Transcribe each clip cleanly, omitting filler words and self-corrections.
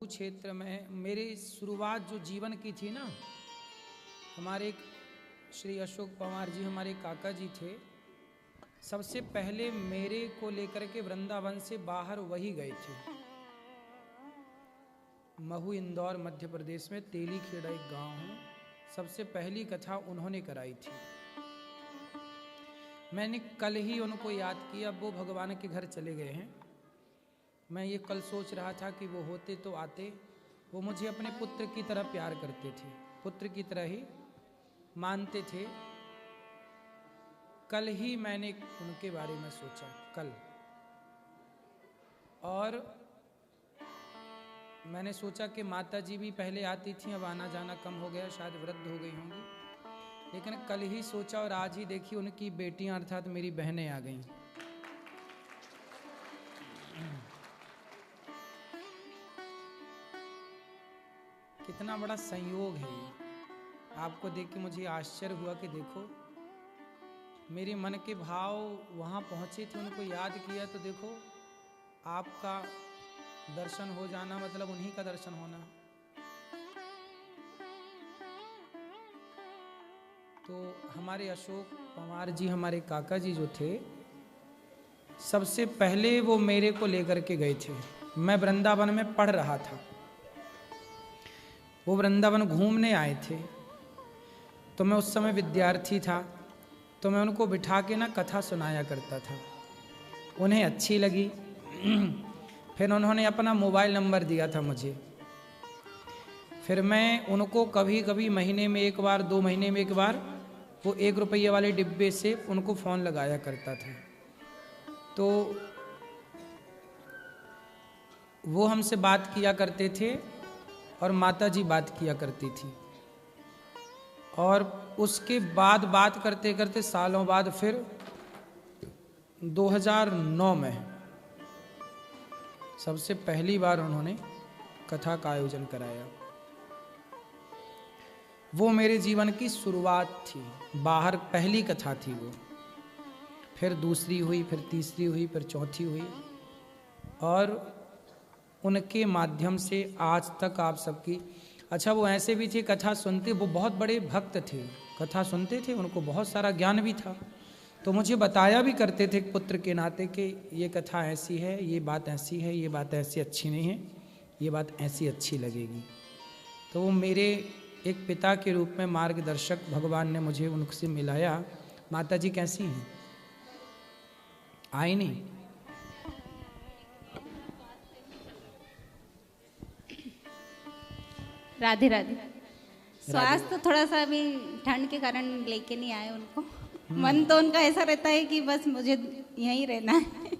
क्षेत्र में मेरी शुरुआत जो जीवन की थी ना, हमारे श्री अशोक पवार जी हमारे काका जी थे। सबसे पहले मेरे को लेकर के वृंदावन से बाहर वही गए थे। महू इंदौर मध्य प्रदेश में तेली खेड़ा एक गांव है। सबसे पहली कथा उन्होंने कराई थी। मैंने कल ही उनको याद किया, वो भगवान के घर चले गए हैं। मैं ये कल सोच रहा था कि वो होते तो आते। वो मुझे अपने पुत्र की तरह प्यार करते थे, पुत्र की तरह ही मानते थे। कल ही मैंने उनके बारे में सोचा, कल। और मैंने सोचा कि माता जी भी पहले आती थी, अब आना जाना कम हो गया, शायद वृद्ध हो गई होंगी। लेकिन कल ही सोचा और आज ही देखी उनकी बेटियां अर्थात मेरी बहनें आ गईं। कितना बड़ा संयोग है ये। आपको देख के मुझे आश्चर्य हुआ कि देखो मेरे मन के भाव वहाँ पहुँचे थे, उनको याद किया तो देखो आपका दर्शन हो जाना मतलब उन्हीं का दर्शन होना। तो हमारे अशोक पवार जी हमारे काका जी जो थे, सबसे पहले वो मेरे को लेकर के गए थे। मैं वृंदावन में पढ़ रहा था, वो वृंदावन घूमने आए थे। तो मैं उस समय विद्यार्थी था, तो मैं उनको बिठा के ना कथा सुनाया करता था। उन्हें अच्छी लगी। फिर उन्होंने अपना मोबाइल नंबर दिया था मुझे। फिर मैं उनको कभी कभी महीने में एक बार, 2 महीने में एक बार वो 1 रुपये वाले डिब्बे से उनको फ़ोन लगाया करता था। तो वो हमसे बात किया करते थे और माता जी बात किया करती थी। और उसके बाद बात करते करते सालों बाद फिर 2009 में सबसे पहली बार उन्होंने कथा का आयोजन कराया। वो मेरे जीवन की शुरुआत थी, बाहर पहली कथा थी वो। फिर दूसरी हुई, फिर तीसरी हुई, फिर चौथी हुई। और उनके माध्यम से आज तक आप सबकी। अच्छा, वो ऐसे भी थे कथा सुनते, वो बहुत बड़े भक्त थे, कथा सुनते थे, उनको बहुत सारा ज्ञान भी था। तो मुझे बताया भी करते थे पुत्र के नाते कि ये कथा ऐसी है, ये बात ऐसी है, ये बात ऐसी अच्छी नहीं है, ये बात ऐसी अच्छी लगेगी। तो वो मेरे एक पिता के रूप में मार्गदर्शक भगवान ने मुझे उनसे मिलाया। माता जी कैसी हैं? आई नहीं? राधे राधे। स्वास्थ्य तो थोड़ा सा अभी ठंड के कारण लेके नहीं आए उनको। मन तो उनका ऐसा रहता है कि बस मुझे यहीं रहना है।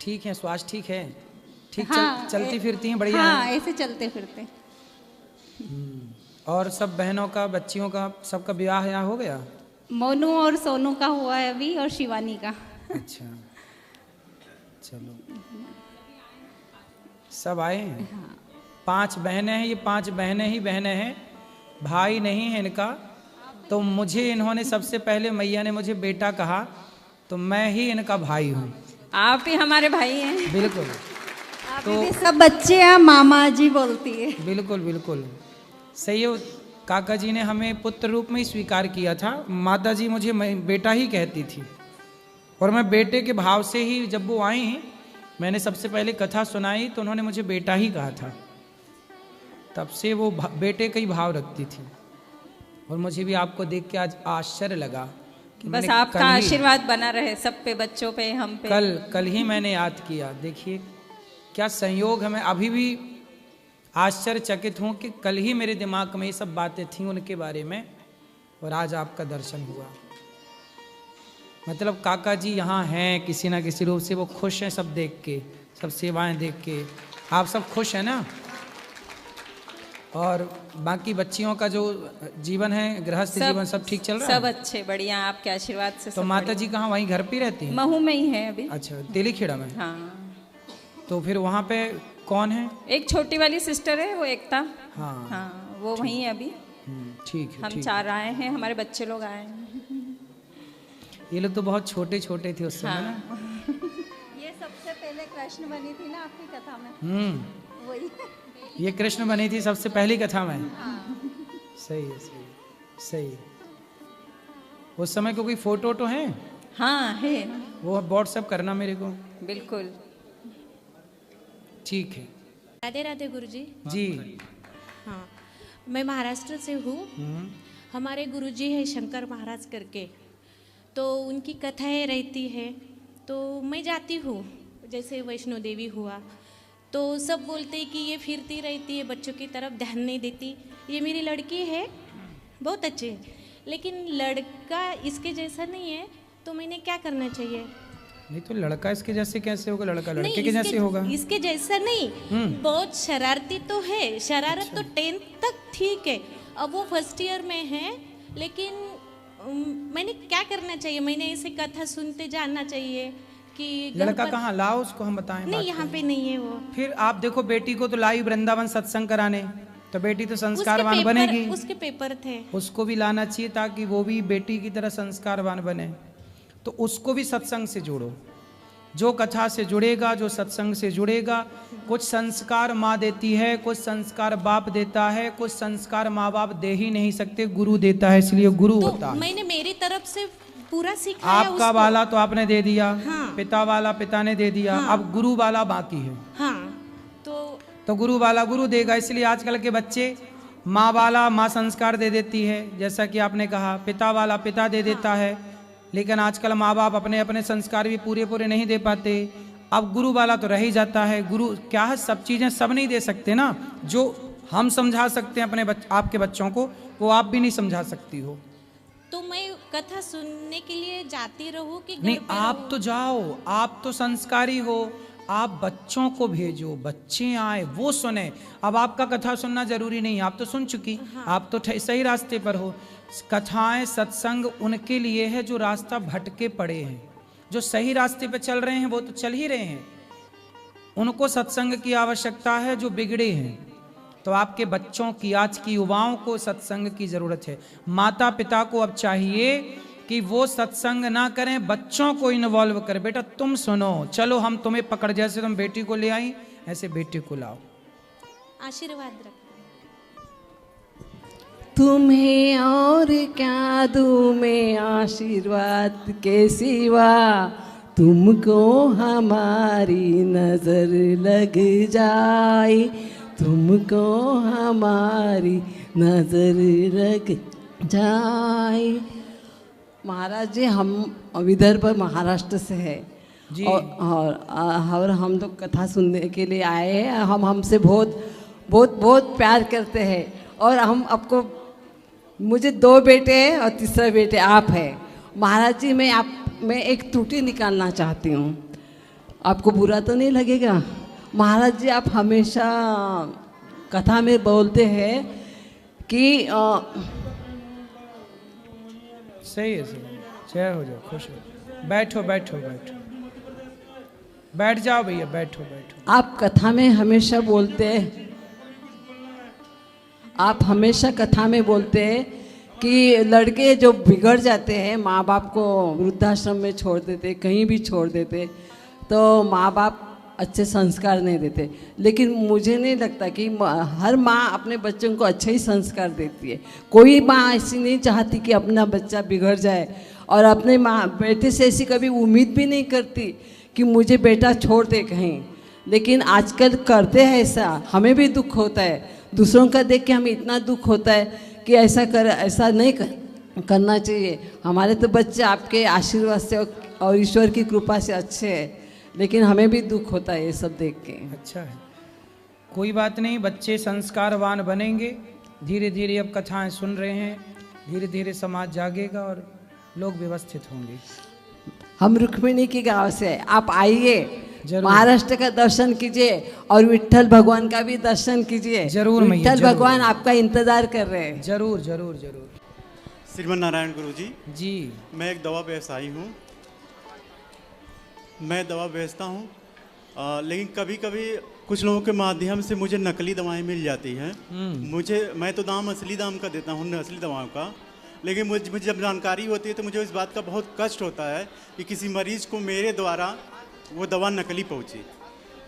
ठीक है, स्वास्थ्य ठीक है, ठीक। हाँ, चलती फिरती हैं, बढ़िया हाँ, है। ऐसे चलते फिरते। और सब बहनों का, बच्चियों का, सबका ब्याह यहाँ हो गया? मोनू और सोनू का हुआ है अभी, और शिवानी का। अच्छा, चलो, सब आए हैं। हाँ। 5 बहनें हैं, ये 5 बहनें ही बहनें हैं, भाई नहीं है इनका। तो मुझे इन्होंने सबसे पहले, मैया ने मुझे बेटा कहा, तो मैं ही इनका भाई हूँ। आप ही हमारे भाई हैं। बिल्कुल। आप तो भी सब बच्चे हैं, मामा जी बोलती है। बिल्कुल बिल्कुल सही है। काका जी ने हमें पुत्र रूप में ही स्वीकार किया था। माता जी मुझे बेटा ही कहती थी, और मैं बेटे के भाव से ही, जब वो आई, मैंने सबसे पहले कथा सुनाई तो उन्होंने मुझे बेटा ही कहा था। तब से वो बेटे का ही भाव रखती थी। और मुझे भी आपको देख के आज आश्चर्य लगा कि बस आपका आशीर्वाद बना रहे सब पे, बच्चों पे, हम पे। कल ही मैंने याद किया। देखिए क्या संयोग है। मैं अभी भी आश्चर्यचकित हूँ कि कल ही मेरे दिमाग में ये सब बातें थीं उनके बारे में, और आज आपका दर्शन हुआ। मतलब काका जी यहाँ हैं किसी ना किसी रूप से, वो खुश हैं सब देख के, सब सेवाएं देख के। आप सब खुश हैं ना? और बाकी बच्चियों का जो जीवन है, गृहस्थ जीवन, सब ठीक चल रहा है? सब अच्छे, बढ़िया, आपके आशीर्वाद से। तो माता जी कहाँ, वहीं घर पे रहती हैं? महू में ही है अभी। अच्छा, तेली खेड़ा में। हाँ। तो फिर वहाँ पे कौन है? एक छोटी वाली सिस्टर है, वो एकता। हाँ हाँ, वो वहीं है अभी। ठीक है। हम 4 आए हैं, हमारे बच्चे लोग आए हैं। ये लोग तो बहुत छोटे छोटे थे उस समय हाँ। ना। ये सबसे पहले कृष्ण बनी थी ना आपकी कथा में, वही। ये कृष्ण बनी थी सबसे पहली कथा में। सही है, सही है, सही है। उस समय को कोई फोटो तो है? हाँ है, वो व्हाट्सएप करना मेरे को। बिल्कुल। ठीक है राधे राधे गुरुजी। जी। हाँ, मैं महाराष्ट्र से हूँ। हम्म, हमारे गुरुजी है शंकर महाराज करके, तो उनकी कथाएं रहती है तो मैं जाती हूँ। जैसे वैष्णो देवी हुआ तो सब बोलते हैं कि ये फिरती रहती है, बच्चों की तरफ ध्यान नहीं देती। ये मेरी लड़की है, बहुत अच्छी है, लेकिन लड़का इसके जैसा नहीं है, तो मैंने क्या करना चाहिए? नहीं तो लड़का इसके जैसे कैसे होगा? लड़का नहीं, लड़के के जैसे होगा। इसके जैसा नहीं, बहुत शरारती तो है। शरारत तो 10th तक ठीक है, अब वो फर्स्ट ईयर में है, लेकिन मैंने क्या करना चाहिए? मैंने ऐसे कथा सुनते जानना चाहिए कि लड़का कहाँ लाओ उसको हम बताएं? नहीं, यहाँ पे नहीं है वो। फिर आप देखो बेटी को तो लाई वृंदावन सत्संग कराने, तो बेटी तो संस्कारवान बनेगी। उसके पेपर थे, उसको भी लाना चाहिए ताकि वो भी बेटी की तरह संस्कारवान बने। तो उसको भी सत्संग से जोड़ो। जो कथा से जुड़ेगा, जो सत्संग से जुड़ेगा, कुछ संस्कार माँ देती है, कुछ संस्कार बाप देता है, कुछ संस्कार माँ बाप दे ही नहीं सकते, गुरु देता है, इसलिए गुरु होता तो है। मैंने मेरी तरफ से पूरा सिखाया आपका उसको। वाला तो आपने दे दिया, हाँ। पिता वाला पिता ने दे दिया, हाँ। अब गुरु वाला बाकी है। हाँ, तो गुरु वाला गुरु देगा। इसलिए आजकल के बच्चे माँ वाला माँ संस्कार दे देती है, जैसा कि आपने कहा, पिता वाला पिता दे देता है, लेकिन आजकल माँ बाप अपने अपने संस्कार भी पूरे पूरे नहीं दे पाते। अब गुरु वाला तो रह ही जाता है। गुरु क्या है, सब चीज़ें सब नहीं दे सकते ना। जो हम समझा सकते हैं अपने आपके बच्चों को, वो आप भी नहीं समझा सकती हो। तो मैं कथा सुनने के लिए जाती रहूं कि घर नहीं, पे आप रहूं? तो जाओ, आप तो संस्कारी हो, आप बच्चों को भेजो, बच्चे आए वो सुने। अब आपका कथा सुनना जरूरी नहीं, आप तो सुन चुकी। हाँ। आप तो सही रास्ते पर हो। कथाएं सत्संग उनके लिए है जो रास्ता भटके पड़े हैं। जो सही रास्ते पर चल रहे हैं वो तो चल ही रहे हैं, उनको सत्संग की आवश्यकता है। जो बिगड़े हैं, तो आपके बच्चों की, आज की युवाओं को सत्संग की जरूरत है। माता पिता को अब चाहिए कि वो सत्संग ना करें, बच्चों को इन्वॉल्व करें। बेटा तुम सुनो, चलो हम तुम्हें पकड़, जैसे तुम बेटी को ले आई ऐसे बेटी को लाओ। आशीर्वाद रख। तुम्हें और क्या दूँ मैं आशीर्वाद के सिवा, तुमको हमारी नजर लग जाए, तुमको हमारी नजर लग जाए। महाराज जी, हम विदर्भ महाराष्ट्र से है जी। और हम लोग कथा सुनने के लिए आए हैं। हम हमसे बहुत बहुत बहुत प्यार करते हैं, और हम आपको, मुझे 2 बेटे हैं और तीसरा बेटे आप है। महाराज जी, मैं एक त्रुटि निकालना चाहती हूँ, आपको बुरा तो नहीं लगेगा? महाराज जी, आप हमेशा कथा में बोलते हैं कि सही है, सही है। जय हो जाओ, खुश हो। बैठो बैठो बैठो, बैठ जाओ भैया, बैठो बैठो। आप कथा में हमेशा बोलते हैं, आप हमेशा कथा में बोलते हैं कि लड़के जो बिगड़ जाते हैं, माँ बाप को वृद्धाश्रम में छोड़ देते, कहीं भी छोड़ देते, तो माँ बाप अच्छे संस्कार नहीं देते। लेकिन मुझे नहीं लगता कि हर माँ अपने बच्चों को अच्छे ही संस्कार देती है। कोई माँ ऐसी नहीं चाहती कि अपना बच्चा बिगड़ जाए, और अपने माँ बेटे से ऐसी कभी उम्मीद भी नहीं करती कि मुझे बेटा छोड़ दे कहीं। लेकिन आजकल करते हैं ऐसा, हमें भी दुख होता है, दूसरों का देख के हमें इतना दुख होता है कि ऐसा नहीं करना चाहिए। हमारे तो बच्चे आपके आशीर्वाद से और ईश्वर की कृपा से अच्छे हैं, लेकिन हमें भी दुख होता है ये सब देख के। अच्छा है, कोई बात नहीं, बच्चे संस्कारवान बनेंगे। धीरे धीरे अब कथाएं सुन रहे हैं, धीरे धीरे समाज जागेगा और लोग व्यवस्थित होंगे। हम रुक्मिणी के गांव से, आप आइए, जरूर। महाराष्ट्र का दर्शन कीजिए और विट्ठल भगवान का भी दर्शन कीजिए। जरूर मैया, विट्ठल जरूर। भगवान आपका इंतजार कर रहे हैं। जरूर जरूर जरूर। श्रीमन नारायण गुरु जी, जी। मैं एक दवा व्यवसायी हूँ। मैं दवा बेचता हूँ, लेकिन कभी कभी कुछ लोगों के माध्यम से मुझे नकली दवाएं मिल जाती हैं। मैं तो दाम असली दाम का देता हूँ, असली दवाओं का, लेकिन मुझे जब जानकारी होती है तो मुझे इस बात का बहुत कष्ट होता है कि किसी मरीज को मेरे द्वारा वो दवा नकली पहुँची।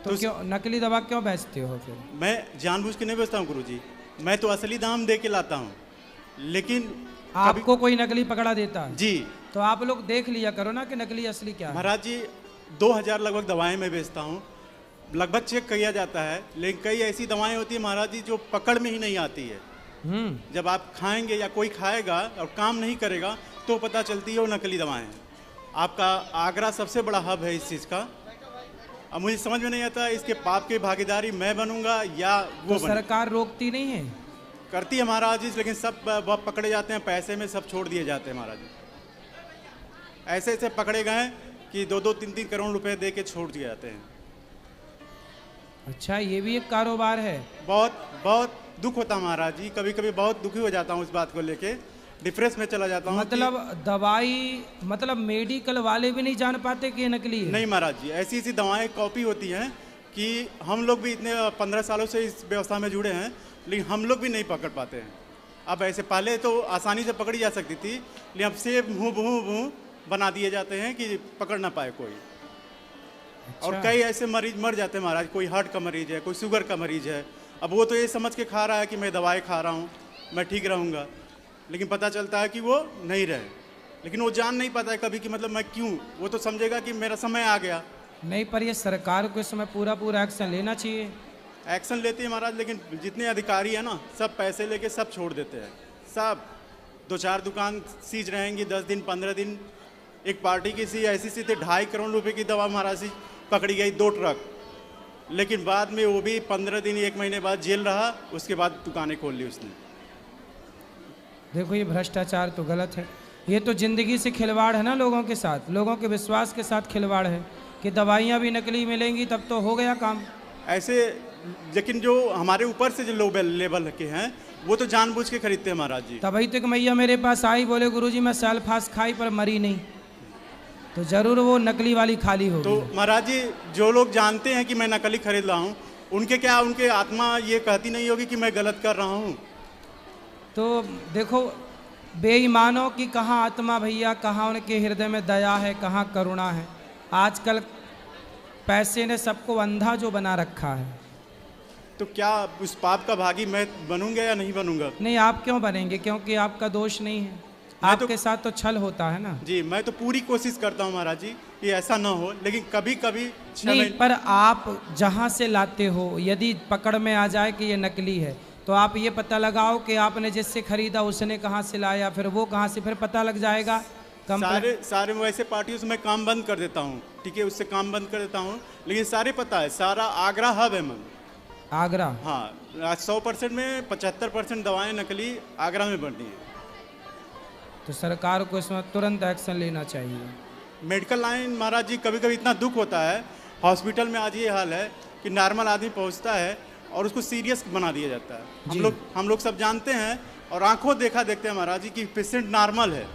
तो क्यों नकली दवा क्यों बेचते हो फिर? मैं जानबूझ के नहीं बेचता हूँ गुरुजी, मैं तो असली दाम दे के लाता हूँ। लेकिन आपको कोई नकली पकड़ा देता है जी, तो आप लोग देख लिया करो ना कि नकली असली क्या है। महाराज जी 2000 लगभग दवाएं मैं बेचता हूँ, लगभग चेक किया जाता है। लेकिन कई ऐसी दवाएं होती है महाराज जी जो पकड़ में ही नहीं आती है। जब आप खाएंगे या कोई खाएगा और काम नहीं करेगा तो पता चलती है वो नकली दवाएं हैं। आपका आगरा सबसे बड़ा हब है इस चीज़ का। अब मुझे समझ में नहीं आता इसके पाप की भागीदारी मैं बनूंगा या वो तो सरकार रोकती नहीं है? करती है महाराज जी, लेकिन सब पकड़े जाते हैं, पैसे में सब छोड़ दिए जाते हैं महाराज जी। ऐसे ऐसे पकड़े गए कि 2-2, 3-3 करोड़ रुपए दे के छोड़ दिए जाते हैं। अच्छा, ये भी एक कारोबार है। बहुत बहुत दुख होता है महाराज जी, कभी कभी बहुत दुखी हो जाता हूँ इस बात को लेके, डिप्रेस में चला जाता हूँ। मतलब दवाई मतलब मेडिकल वाले भी नहीं जान पाते कि ये नकली है? नहीं महाराज जी, ऐसी ऐसी दवाएं कॉपी होती हैं कि हम लोग भी इतने 15 सालों से इस व्यवस्था में जुड़े हैं, लेकिन हम लोग भी नहीं पकड़ पाते हैं। अब ऐसे पहले तो आसानी से पकड़ी जा सकती थी, लेकिन अब से मुँह बना दिए जाते हैं कि पकड़ ना पाए कोई। अच्छा। और कई ऐसे मरीज मर जाते हैं महाराज, कोई हार्ट का मरीज है, कोई शुगर का मरीज है। अब वो तो ये समझ के खा रहा है कि मैं दवाई खा रहा हूँ, मैं ठीक रहूँगा, लेकिन पता चलता है कि वो नहीं रहे। लेकिन वो जान नहीं पाता है कभी कि मतलब मैं क्यों, वो तो समझेगा कि मेरा समय आ गया। नहीं, पर ये सरकार को इस समय पूरा एक्शन लेना चाहिए। एक्शन लेती है महाराज, लेकिन जितने अधिकारी हैं ना सब पैसे लेके सब छोड़ देते हैं। सब 2-4 दुकान सीज रहेंगी 10 दिन 15 दिन। एक पार्टी की सी ऐसी सी थी 2.5 करोड़ रुपए की दवा महाराज जी पकड़ी गई, 2 ट्रक, लेकिन बाद में वो भी 15 दिन 1 महीने बाद जेल रहा, उसके बाद दुकानें खोल ली उसने। देखो, ये भ्रष्टाचार तो गलत है। ये तो जिंदगी से खिलवाड़ है ना, लोगों के साथ, लोगों के विश्वास के साथ खिलवाड़ है कि दवाइयाँ भी नकली मिलेंगी तब तो हो गया काम। ऐसे लेकिन जो हमारे ऊपर से जो लो लेवल के हैं वो तो जानबूझ के खरीदते हैं महाराज जी। तभी तो एक मैया मेरे पास आई, बोले गुरुजी मैं सल्फास खाई पर मरी नहीं, तो जरूर वो नकली वाली खाली होगी। तो महाराज जी जो लोग जानते हैं कि मैं नकली खरीद रहा हूँ, उनके आत्मा ये कहती नहीं होगी कि मैं गलत कर रहा हूँ? तो देखो, बेईमानों की कहाँ आत्मा भैया, कहाँ उनके हृदय में दया है, कहाँ करुणा है। आजकल पैसे ने सबको अंधा जो बना रखा है। तो क्या उस पाप का भागी मैं बनूंगा या नहीं बनूंगा? नहीं, आप क्यों बनेंगे, क्योंकि आपका दोष नहीं है, आपके साथ तो छल होता है ना। जी, मैं तो पूरी कोशिश करता हूँ महाराज जी कि ऐसा ना हो, लेकिन कभी कभी नहीं, पर आप जहाँ से लाते हो यदि पकड़ में आ जाए कि ये नकली है, तो आप ये पता लगाओ कि आपने जिससे खरीदा उसने कहाँ से लाया, फिर वो कहाँ से, फिर पता लग जाएगा। सारे वैसे पार्टियों से मैं काम बंद कर देता हूँ, ठीक है, उससे काम बंद कर देता हूँ, लेकिन सारे पता है, सारा आगरा हब है मन। आगरा? हाँ, 100% में 75% दवाएं नकली आगरा में बनती हैं। तो सरकार को इसमें तुरंत एक्शन लेना चाहिए। मेडिकल लाइन महाराज जी कभी कभी इतना दुख होता है, हॉस्पिटल में आज ये हाल है कि नॉर्मल आदमी पहुंचता है और उसको सीरियस बना दिया जाता है। हम लोग सब जानते हैं और आंखों देखा देखते हैं महाराज जी कि पेशेंट नॉर्मल है,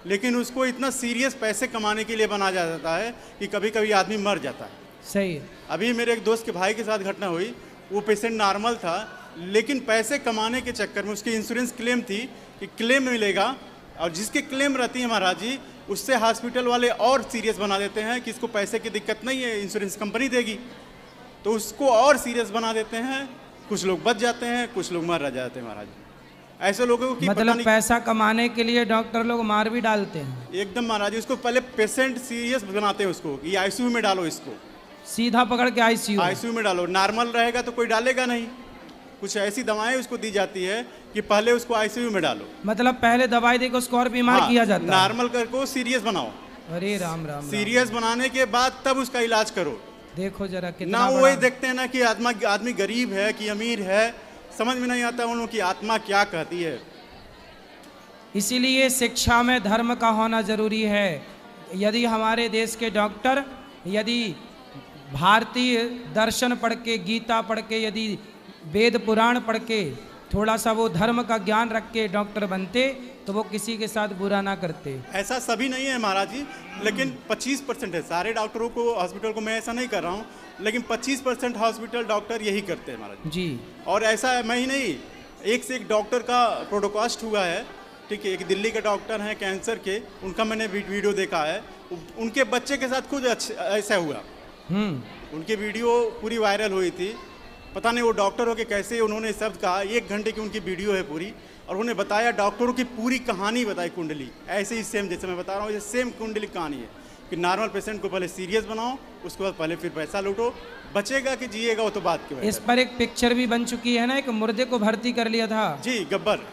लेकिन उसको इतना सीरियस पैसे कमाने के लिए बनाया जाता है कि कभी कभी आदमी मर जाता है। सही है। अभी मेरे एक दोस्त के भाई के साथ घटना हुई, वो पेशेंट नॉर्मल था, लेकिन पैसे कमाने के चक्कर में उसकी इंश्योरेंस क्लेम थी कि क्लेम मिलेगा, और जिसके क्लेम रहती है महाराज जी उससे हॉस्पिटल वाले और सीरियस बना देते हैं कि इसको पैसे की दिक्कत नहीं है, इंश्योरेंस कंपनी देगी, तो उसको और सीरियस बना देते हैं। कुछ लोग बच जाते हैं, कुछ लोग मर जाते हैं महाराज। ऐसे लोगों की मतलब पैसा कमाने के लिए डॉक्टर लोग मार भी डालते हैं। एकदम महाराज जी, उसको पहले पेशेंट सीरियस बनाते हैं, उसको ये आईसीयू में डालो, इसको सीधा पकड़ के आईसीयू में डालो। नॉर्मल रहेगा तो कोई डालेगा नहीं, कुछ ऐसी दवाएं उसको दी जाती है कि पहले उसको आईसीयू में डालो। मतलब पहले दवाई देकर उसको और बीमार किया जाता है। नॉर्मल करके सीरियस बनाओ। अरे राम राम। सीरियस बनाने के बाद तब उसका इलाज करो। देखो जरा कितना ना वो देखते हैं ना कि आदमी गरीब है कि अमीर है, समझ में नहीं आता उन लोगों की आत्मा क्या कहती है। इसीलिए शिक्षा में धर्म का होना जरूरी है। यदि हमारे देश के डॉक्टर यदि भारतीय दर्शन पढ़ के, गीता पढ़ के, यदि वेद पुराण पढ़ के थोड़ा सा वो धर्म का ज्ञान रख के डॉक्टर बनते तो वो किसी के साथ बुरा ना करते। ऐसा सभी नहीं है महाराज जी, लेकिन 25% है। सारे डॉक्टरों को, हॉस्पिटल को मैं ऐसा नहीं कर रहा हूँ, लेकिन 25% हॉस्पिटल डॉक्टर यही करते हैं महाराज जी। और ऐसा मैं ही नहीं, एक से एक डॉक्टर का प्रोडकास्ट हुआ है, ठीक है। एक दिल्ली के डॉक्टर हैं कैंसर के, उनका मैंने वीडियो देखा है, उनके बच्चे के साथ खुद ऐसा हुआ। उनकी वीडियो पूरी वायरल हुई थी। पता नहीं वो डॉक्टर हो के कैसे उन्होंने शब्द कहा, 1 घंटे की उनकी वीडियो है पूरी, और उन्होंने बताया, डॉक्टरों की पूरी कहानी बताई कुंडली, ऐसे ही सेम जैसे मैं बता रहा हूँ, ये सेम कुंडली कहानी है कि नॉर्मल पेशेंट को पहले सीरियस बनाओ, उसके बाद पहले फिर पैसा लूटो, बचेगा कि जिएगा वो तो बात की बात इस पर एक पिक्चर भी बन चुकी है ना, एक मुर्दे को भर्ती कर लिया था। जी, गब्बर।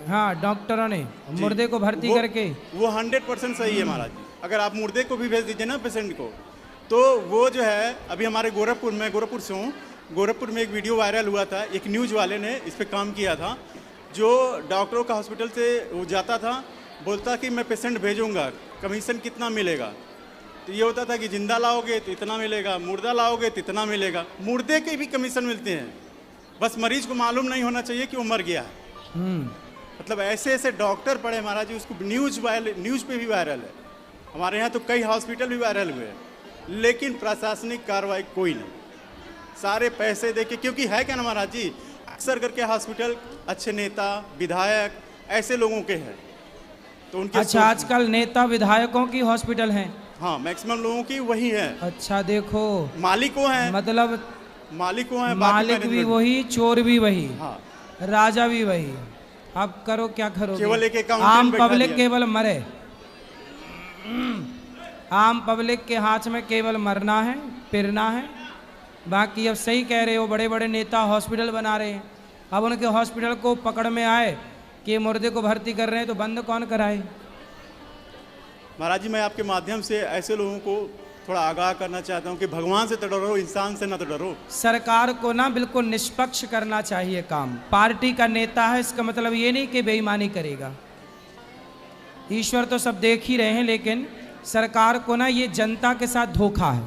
हाँ, डॉक्टरों ने मुर्दे को भर्ती करके। वो 100% सही है महाराज जी। अगर आप मुर्दे को भी भेज दीजिए ना पेशेंट को, तो वो जो है, अभी हमारे गोरखपुर में, गोरखपुर से हूँ, गोरखपुर में एक वीडियो वायरल हुआ था, एक न्यूज़ वाले ने इस पर काम किया था, जो डॉक्टरों का हॉस्पिटल से वो जाता था, बोलता कि मैं पेशेंट भेजूंगा, कमीशन कितना मिलेगा, तो ये होता था कि जिंदा लाओगे तो इतना मिलेगा, मुर्दा लाओगे तो इतना मिलेगा। मुर्दे के भी कमीशन मिलते हैं, बस मरीज को मालूम नहीं होना चाहिए कि वो मर गया है। मतलब ऐसे ऐसे डॉक्टर पड़े महाराज जी, उसको न्यूज़ पे भी वायरल है। हमारे यहाँ तो कई हॉस्पिटल भी वायरल हुए हैं, लेकिन प्रशासनिक कार्रवाई कोई नहीं, सारे पैसे देके, क्योंकि है क्या ना महाराज जी, अक्सर करके हॉस्पिटल अच्छे नेता विधायक ऐसे लोगों के हैं, तो उनके अच्छा, आजकल नेता विधायकों की हॉस्पिटल हैं? हाँ, मैक्सिमम लोगों की वही है। अच्छा, देखो, मालिक वो हैं, मतलब मालिक वो हैं, मालिक भी वही, चोर भी वही, हाँ, राजा भी वही। अब करो क्या करो, केवल एक अकाउंटेंट आम बैठा पब्लिक दिया। केवल मरे, आम पब्लिक के हाथ में केवल मरना है, पिरना है। बाकी अब सही कह रहे हो, बड़े बड़े नेता हॉस्पिटल बना रहे हैं, अब उनके हॉस्पिटल को पकड़ में आए कि मुर्दे को भर्ती कर रहे हैं, तो बंद कौन कराए? महाराज जी, मैं आपके माध्यम से ऐसे लोगों को थोड़ा आगाह करना चाहता हूँ कि भगवान से तो डरो, इंसान से ना तो डरो। सरकार को ना बिल्कुल निष्पक्ष करना चाहिए काम। पार्टी का नेता है, इसका मतलब ये नहीं कि बेईमानी करेगा। ईश्वर तो सब देख ही रहे हैं, लेकिन सरकार को ना ये जनता के साथ धोखा है,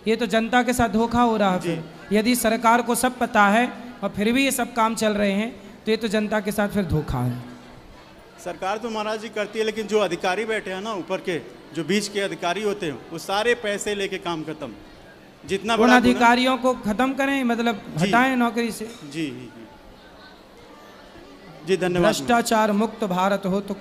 ये तो जनता के साथ धोखा हो रहा है। फिर यदि सरकार को सब पता है और फिर भी ये सब काम चल रहे हैं, तो ये तो जनता के साथ फिर धोखा है। सरकार तो महाराज जी करती है, लेकिन जो अधिकारी बैठे हैं ना ऊपर के, जो बीच के अधिकारी होते हैं, वो सारे पैसे लेके काम खत्म। जितना उन बड़ा अधिकारियों को खत्म करें, मतलब हटाएं नौकरी से। जी जी जी, धन्यवाद। भ्रष्टाचार मुक्त भारत हो तो